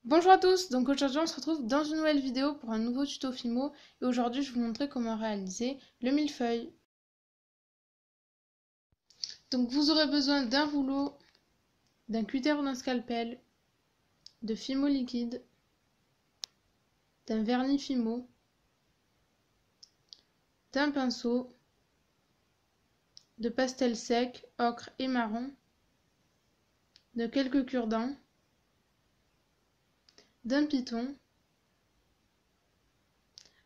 Bonjour à tous, donc aujourd'hui on se retrouve dans une nouvelle vidéo pour un nouveau tuto Fimo et aujourd'hui je vais vous montrer comment réaliser le millefeuille. Donc vous aurez besoin d'un rouleau, d'un cutter ou d'un scalpel, de Fimo liquide, d'un vernis Fimo, d'un pinceau, de pastel sec, ocre et marron, de quelques cure-dents, d'un piton,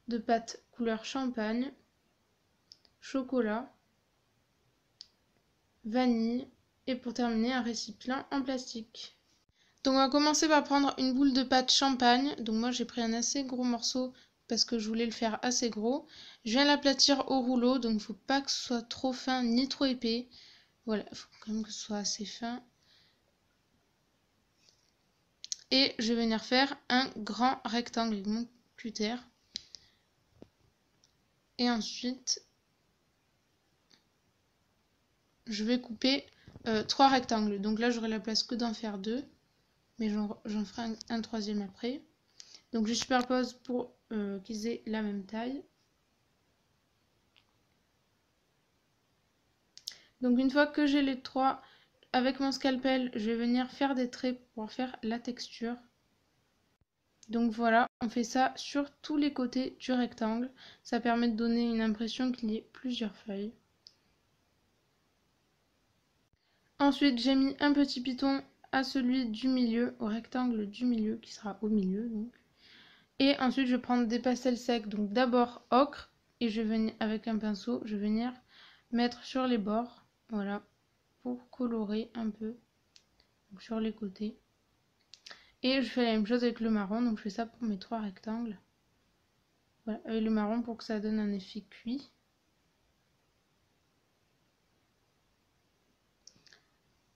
de pâte couleur champagne, chocolat, vanille et pour terminer un récipient en plastique. Donc on va commencer par prendre une boule de pâte champagne. Donc moi j'ai pris un assez gros morceau parce que je voulais le faire assez gros. Je viens l'aplatir au rouleau, donc il ne faut pas que ce soit trop fin ni trop épais. Voilà, il faut quand même que ce soit assez fin. Et je vais venir faire un grand rectangle avec mon cutter. Et ensuite, je vais couper 3 rectangles. Donc là j'aurai la place que d'en faire 2. Mais j'en ferai un troisième après. Donc je superpose pour qu'ils aient la même taille. Donc une fois que j'ai les 3, avec mon scalpel, je vais venir faire des traits pour pouvoir faire la texture. Donc voilà, on fait ça sur tous les côtés du rectangle. Ça permet de donner une impression qu'il y ait plusieurs feuilles. Ensuite, j'ai mis un petit piton à celui du milieu, au rectangle du milieu, qui sera au milieu donc. Et ensuite, je vais prendre des pastels secs, donc d'abord ocre, et je vais venir avec un pinceau, je vais venir mettre sur les bords, voilà, pour colorer un peu donc sur les côtés. Et je fais la même chose avec le marron, donc je fais ça pour mes 3 rectangles. Voilà, avec le marron pour que ça donne un effet cuit.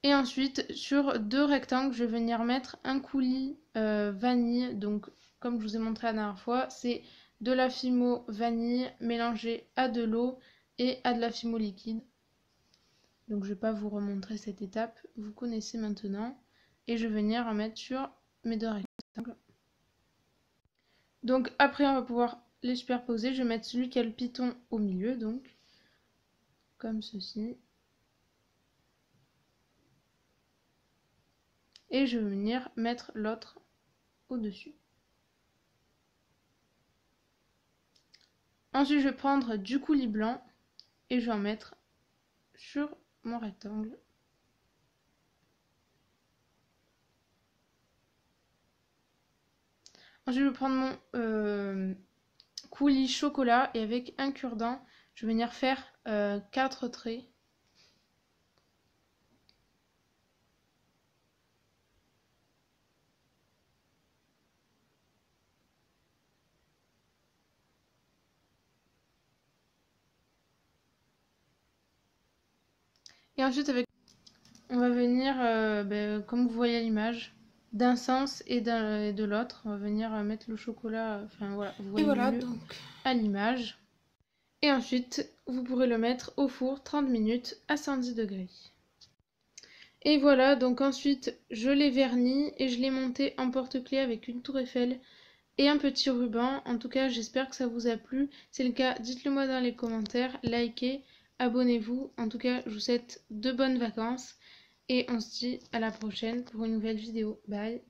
Et ensuite, sur 2 rectangles, je vais venir mettre un coulis vanille. Donc, comme je vous ai montré la dernière fois, c'est de la Fimo vanille mélangée à de l'eau et à de la Fimo liquide. Donc, je ne vais pas vous remontrer cette étape, vous connaissez maintenant. Et je vais venir en mettre sur mes 2 rectangles. Donc, après, on va pouvoir les superposer. Je vais mettre celui qui a le piton au milieu, donc, comme ceci. Et je vais venir mettre l'autre au-dessus. Ensuite, je vais prendre du coulis blanc et je vais en mettre sur mon rectangle. Ensuite, je vais prendre mon coulis chocolat et avec un cure-dent, je vais venir faire 4 traits. Et ensuite, on va venir, comme vous voyez à l'image, d'un sens et de l'autre. On va venir mettre le chocolat, enfin voilà, vous voyez mieux donc à l'image. Et ensuite, vous pourrez le mettre au four 30 minutes à 110 degrés. Et voilà, donc ensuite, je l'ai verni et je l'ai monté en porte-clés avec une tour Eiffel et un petit ruban. En tout cas, j'espère que ça vous a plu. Si c'est le cas, dites-le moi dans les commentaires, likez, abonnez-vous. En tout cas, je vous souhaite de bonnes vacances et on se dit à la prochaine pour une nouvelle vidéo. Bye!